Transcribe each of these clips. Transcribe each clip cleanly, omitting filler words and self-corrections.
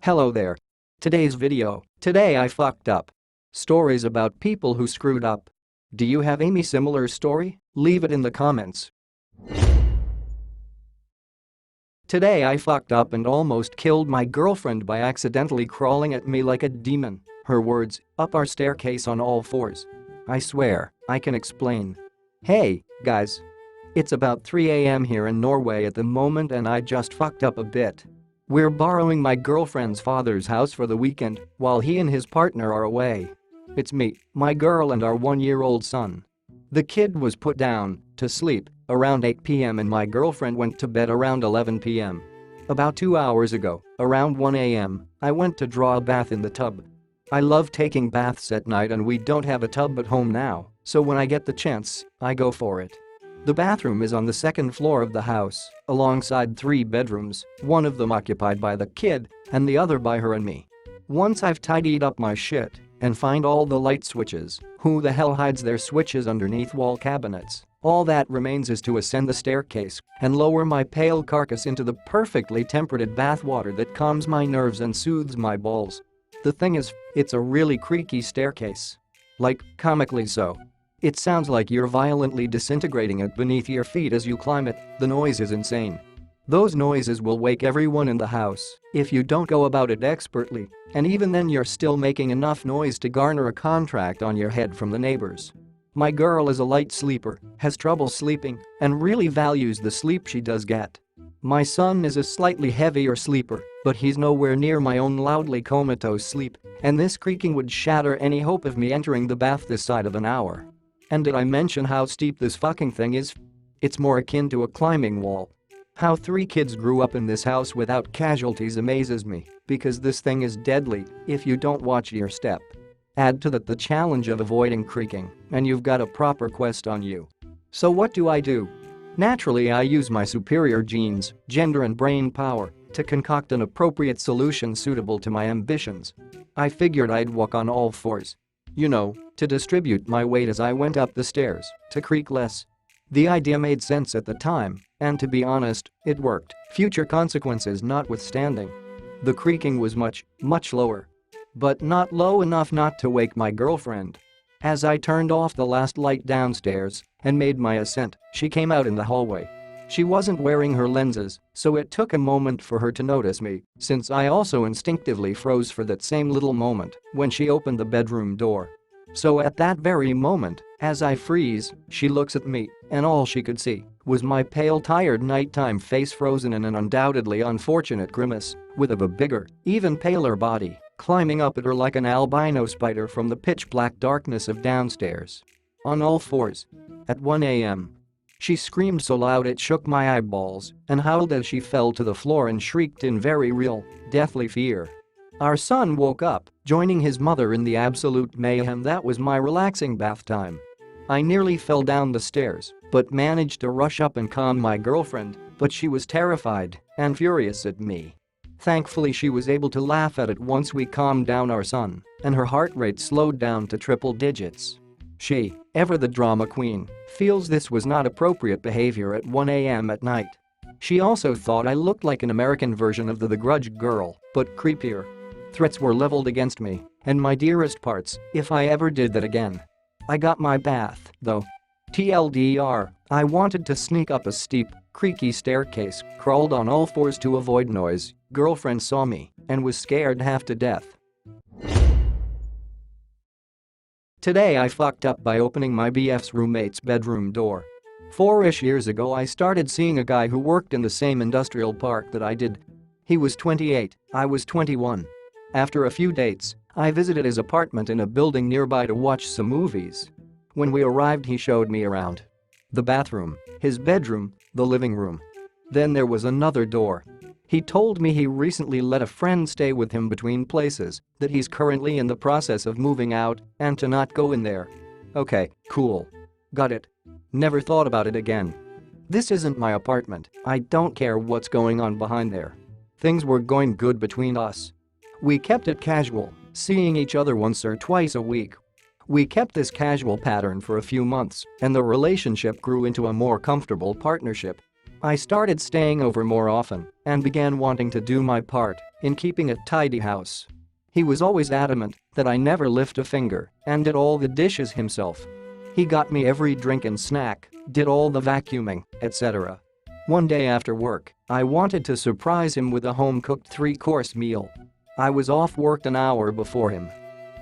Hello there. Today's video, today I fucked up. Stories about people who screwed up. Do you have any similar story? Leave it in the comments. Today I fucked up and almost killed my girlfriend by accidentally crawling at me like a demon. Her words, up our staircase on all fours. I swear, I can explain. Hey, guys. It's about 3 a.m. here in Norway at the moment and I just fucked up a bit. We're borrowing my girlfriend's father's house for the weekend while he and his partner are away. It's me, my girl and our 1-year-old son. The kid was put down to sleep around 8 p.m. and my girlfriend went to bed around 11 p.m. About 2 hours ago, around 1 a.m., I went to draw a bath in the tub. I love taking baths at night and we don't have a tub at home now, so when I get the chance, I go for it. The bathroom is on the second floor of the house, alongside 3 bedrooms, one of them occupied by the kid and the other by her and me. Once I've tidied up my shit and find all the light switches, who the hell hides their switches underneath wall cabinets? All that remains is to ascend the staircase and lower my pale carcass into the perfectly tempered bathwater that calms my nerves and soothes my balls. The thing is, it's a really creaky staircase. Like, comically so. It sounds like you're violently disintegrating it beneath your feet as you climb it. The noise is insane. Those noises will wake everyone in the house if you don't go about it expertly, and even then you're still making enough noise to garner a contract on your head from the neighbors. My girl is a light sleeper, has trouble sleeping, and really values the sleep she does get. My son is a slightly heavier sleeper, but he's nowhere near my own loudly comatose sleep, and this creaking would shatter any hope of me entering the bath this side of an hour. And did I mention how steep this fucking thing is? It's more akin to a climbing wall. How 3 kids grew up in this house without casualties amazes me, because this thing is deadly if you don't watch your step. Add to that the challenge of avoiding creaking, and you've got a proper quest on you. So what do? Naturally, I use my superior genes, gender and brain power to concoct an appropriate solution suitable to my ambitions. I figured I'd walk on all fours. You know, to distribute my weight as I went up the stairs, to creak less. The idea made sense at the time, and to be honest, it worked, future consequences notwithstanding. The creaking was much lower. But not low enough not to wake my girlfriend. As I turned off the last light downstairs and made my ascent, she came out in the hallway. She wasn't wearing her lenses, so it took a moment for her to notice me, since I also instinctively froze for that same little moment when she opened the bedroom door. So at that very moment, as I freeze, she looks at me, and all she could see was my pale, tired nighttime face frozen in an undoubtedly unfortunate grimace, with a bigger, even paler body climbing up at her like an albino spider from the pitch-black darkness of downstairs. On all fours. At 1 a.m. She screamed so loud it shook my eyeballs and howled as she fell to the floor and shrieked in very real, deathly fear. Our son woke up, joining his mother in the absolute mayhem that was my relaxing bath time. I nearly fell down the stairs, but managed to rush up and calm my girlfriend, but she was terrified and furious at me. Thankfully, she was able to laugh at it once we calmed down our son, and her heart rate slowed down to triple digits. She, ever the drama queen, feels this was not appropriate behavior at 1 a.m. at night. She also thought I looked like an American version of the Grudge girl, but creepier. Threats were leveled against me and my dearest parts if I ever did that again. I got my bath, though. TLDR, I wanted to sneak up a steep, creaky staircase, crawled on all fours to avoid noise. Girlfriend saw me and was scared half to death. Today I fucked up by opening my BF's roommate's bedroom door. 4-ish years ago I started seeing a guy who worked in the same industrial park that I did. He was 28, I was 21. After a few dates, I visited his apartment in a building nearby to watch some movies. When we arrived, he showed me around. The bathroom, his bedroom, the living room. Then there was another door. He told me he recently let a friend stay with him between places, that he's currently in the process of moving out, and to not go in there. Okay, cool. Got it. Never thought about it again. This isn't my apartment, I don't care what's going on behind there. Things were going good between us. We kept it casual, seeing each other once or twice a week. We kept this casual pattern for a few months, and the relationship grew into a more comfortable partnership. I started staying over more often and began wanting to do my part in keeping a tidy house. He was always adamant that I never lift a finger and did all the dishes himself. He got me every drink and snack, did all the vacuuming, etc. One day after work, I wanted to surprise him with a home-cooked 3-course meal. I was off work an hour before him.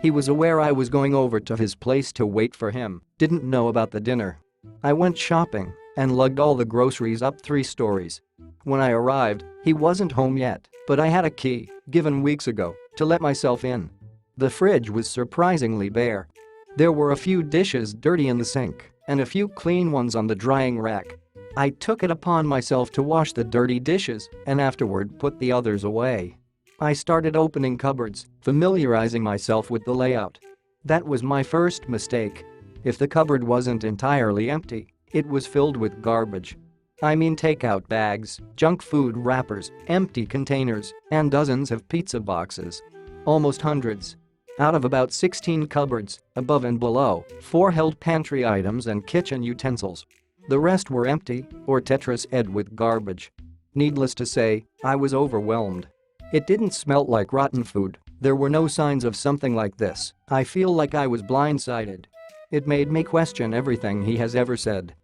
He was aware I was going over to his place to wait for him, didn't know about the dinner. I went shopping and lugged all the groceries up 3 stories. When I arrived, he wasn't home yet, but I had a key, given weeks ago, to let myself in. The fridge was surprisingly bare. There were a few dishes dirty in the sink and a few clean ones on the drying rack. I took it upon myself to wash the dirty dishes and afterward put the others away. I started opening cupboards, familiarizing myself with the layout. That was my first mistake. If the cupboard wasn't entirely empty, it was filled with garbage. I mean takeout bags, junk food wrappers, empty containers, and dozens of pizza boxes. Almost hundreds. Out of about 16 cupboards, above and below, 4 held pantry items and kitchen utensils. The rest were empty or tetraed with garbage. Needless to say, I was overwhelmed. It didn't smell like rotten food. There were no signs of something like this. I feel like I was blindsided. It made me question everything he has ever said.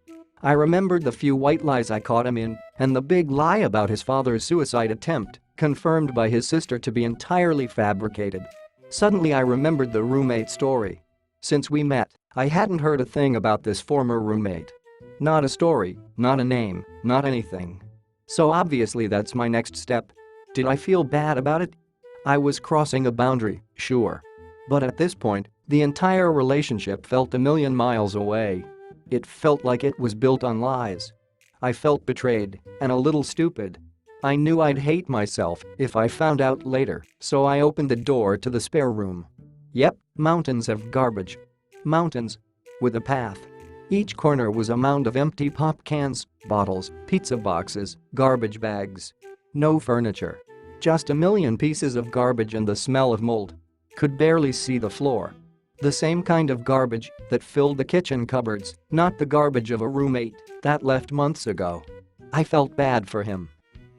I remembered the few white lies I caught him in and the big lie about his father's suicide attempt, confirmed by his sister to be entirely fabricated. Suddenly I remembered the roommate story. Since we met, I hadn't heard a thing about this former roommate. Not a story, not a name, not anything. So obviously that's my next step. Did I feel bad about it? I was crossing a boundary, sure. But at this point, the entire relationship felt a million miles away. It felt like it was built on lies. I felt betrayed and a little stupid. I knew I'd hate myself if I found out later, so I opened the door to the spare room. Yep, mountains of garbage. Mountains. With a path. Each corner was a mound of empty pop cans, bottles, pizza boxes, garbage bags. No furniture. Just a million pieces of garbage and the smell of mold. Could barely see the floor. The same kind of garbage that filled the kitchen cupboards, not the garbage of a roommate that left months ago. I felt bad for him.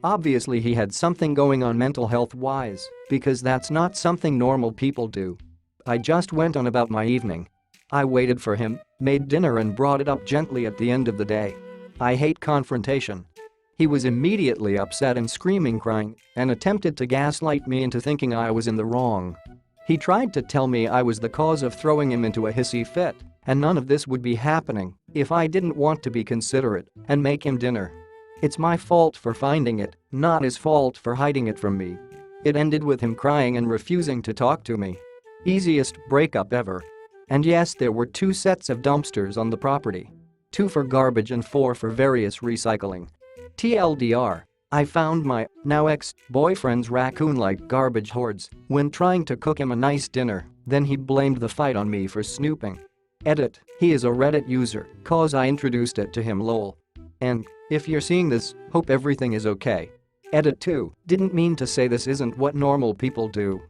Obviously he had something going on mental health-wise, because that's not something normal people do. I just went on about my evening. I waited for him, made dinner and brought it up gently at the end of the day. I hate confrontation. He was immediately upset and screaming, crying, and attempted to gaslight me into thinking I was in the wrong. He tried to tell me I was the cause of throwing him into a hissy fit, and none of this would be happening if I didn't want to be considerate and make him dinner. It's my fault for finding it, not his fault for hiding it from me. It ended with him crying and refusing to talk to me. Easiest breakup ever. And yes, there were 2 sets of dumpsters on the property. 2 for garbage and 4 for various recycling. TLDR, I found my, now ex-boyfriend's raccoon-like garbage hordes when trying to cook him a nice dinner, then he blamed the fight on me for snooping. Edit, he is a Reddit user, cause I introduced it to him lol. And, if you're seeing this, hope everything is okay. Edit 2, didn't mean to say this isn't what normal people do.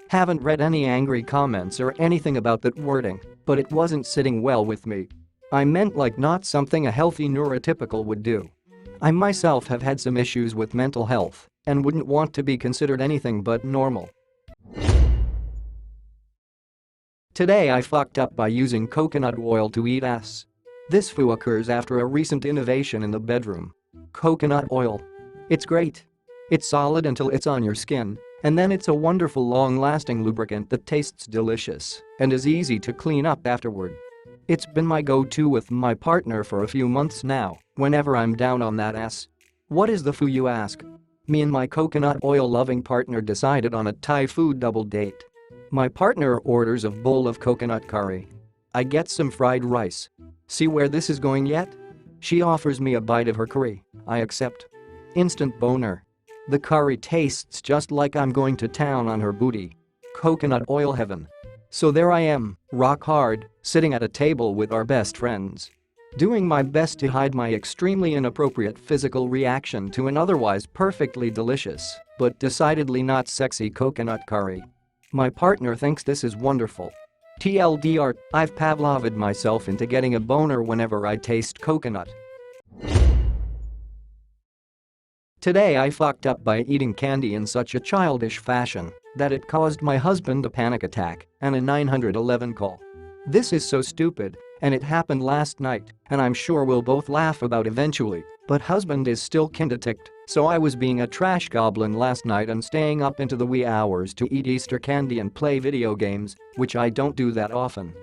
Haven't read any angry comments or anything about that wording, but it wasn't sitting well with me. I meant like not something a healthy neurotypical would do. I myself have had some issues with mental health and wouldn't want to be considered anything but normal. Today I fucked up by using coconut oil to eat ass. This foo occurs after a recent innovation in the bedroom. Coconut oil. It's great. It's solid until it's on your skin, and then it's a wonderful long-lasting lubricant that tastes delicious and is easy to clean up afterward. It's been my go-to with my partner for a few months now, whenever I'm down on that ass. What is the foo, you ask? Me and my coconut oil-loving partner decided on a Thai food double date. My partner orders a bowl of coconut curry. I get some fried rice. See where this is going yet? She offers me a bite of her curry. I accept. Instant boner. The curry tastes just like I'm going to town on her booty. Coconut oil heaven. So there I am, rock hard, sitting at a table with our best friends. Doing my best to hide my extremely inappropriate physical reaction to an otherwise perfectly delicious, but decidedly not sexy coconut curry. My partner thinks this is wonderful. TLDR, I've Pavlove'd myself into getting a boner whenever I taste coconut. Today I fucked up by eating candy in such a childish fashion that it caused my husband a panic attack and a 911 call. This is so stupid, and it happened last night, and I'm sure we'll both laugh about eventually, but husband is still kinda ticked, so I was being a trash goblin last night and staying up into the wee hours to eat Easter candy and play video games, which I don't do that often.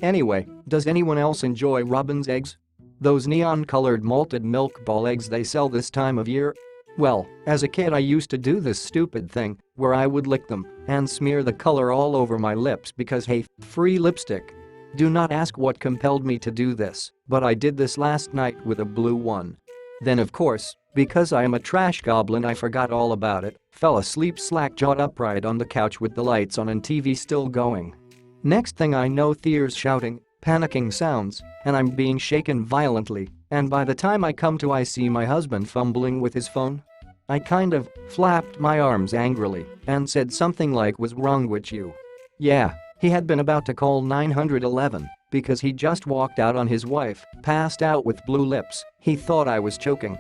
Anyway, does anyone else enjoy robin's eggs? Those neon-colored malted milk ball eggs they sell this time of year? Well, as a kid I used to do this stupid thing where I would lick them and smear the color all over my lips because hey, free lipstick. Do not ask what compelled me to do this, but I did this last night with a blue one. Then of course, because I am a trash goblin I forgot all about it, fell asleep slack-jawed upright on the couch with the lights on and TV still going. Next thing I know there's shouting, panicking sounds, and I'm being shaken violently, and by the time I come to I see my husband fumbling with his phone. I kind of flapped my arms angrily and said something like "What's wrong with you?" Yeah, he had been about to call 911 because he just walked out on his wife, passed out with blue lips. He thought I was choking.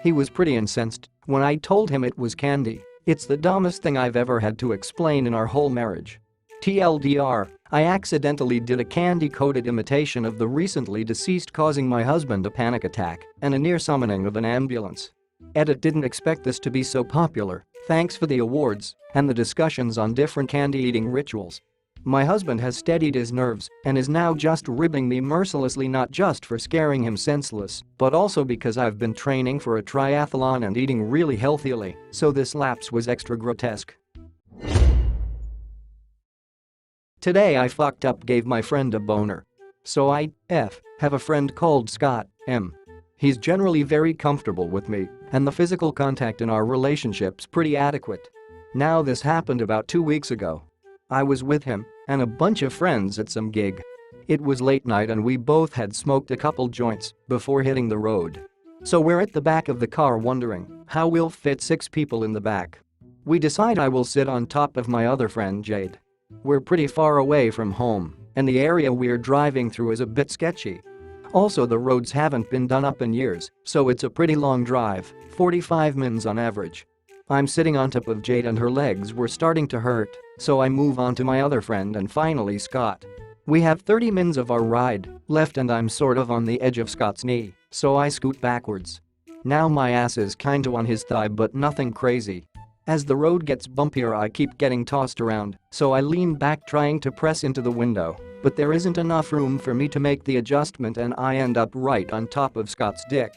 He was pretty incensed when I told him it was candy. It's the dumbest thing I've ever had to explain in our whole marriage. TLDR, I accidentally did a candy-coated imitation of the recently deceased causing my husband a panic attack and a near summoning of an ambulance. Edit didn't expect this to be so popular, thanks for the awards and the discussions on different candy-eating rituals. My husband has steadied his nerves and is now just ribbing me mercilessly not just for scaring him senseless, but also because I've been training for a triathlon and eating really healthily, so this lapse was extra grotesque. Today I fucked up gave my friend a boner. So I have a friend called Scott M. He's generally very comfortable with me, and the physical contact in our relationship's pretty adequate. Now this happened about 2 weeks ago. I was with him and a bunch of friends at some gig. It was late night and we both had smoked a couple joints before hitting the road. So we're at the back of the car wondering how we'll fit 6 people in the back. We decide I will sit on top of my other friend Jade. We're pretty far away from home, and the area we're driving through is a bit sketchy. Also the roads haven't been done up in years, so it's a pretty long drive, 45 minutes on average. I'm sitting on top of Jade and her legs were starting to hurt, so I move on to my other friend and finally Scott. We have 30 minutes of our ride left and I'm sort of on the edge of Scott's knee, so I scoot backwards. Now my ass is kinda on his thigh but nothing crazy. As the road gets bumpier I keep getting tossed around, so I lean back trying to press into the window, but there isn't enough room for me to make the adjustment and I end up right on top of Scott's dick.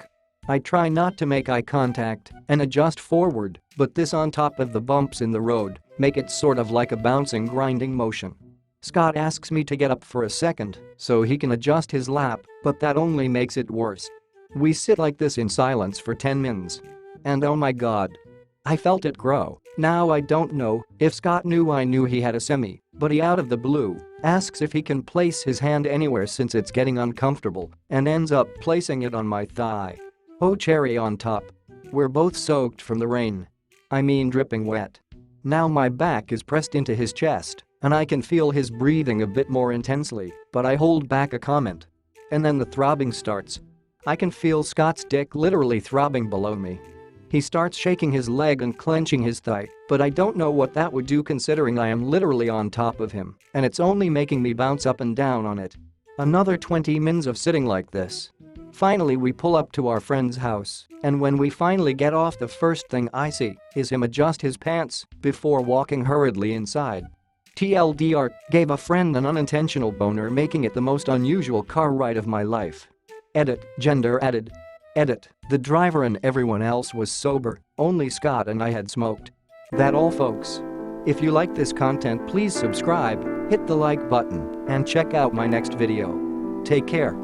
I try not to make eye contact and adjust forward, but this on top of the bumps in the road make it sort of like a bouncing grinding motion. Scott asks me to get up for a second so he can adjust his lap, but that only makes it worse. We sit like this in silence for 10 minutes. And oh my god. I felt it grow. Now I don't know if Scott knew I knew he had a semi, but he out of the blue asks if he can place his hand anywhere since it's getting uncomfortable and ends up placing it on my thigh. Oh cherry on top. We're both soaked from the rain. I mean dripping wet. Now my back is pressed into his chest and I can feel his breathing a bit more intensely, but I hold back a comment. And then the throbbing starts. I can feel Scott's dick literally throbbing below me. He starts shaking his leg and clenching his thigh, but I don't know what that would do considering I am literally on top of him and it's only making me bounce up and down on it. Another 20 minutes of sitting like this. Finally we pull up to our friend's house, and when we finally get off the first thing I see is him adjust his pants before walking hurriedly inside. TLDR, gave a friend an unintentional boner making it the most unusual car ride of my life. Edit, gender added. Edit, the driver and everyone else was sober, only Scott and I had smoked. That all folks. If you like this content please subscribe, hit the like button, and check out my next video. Take care.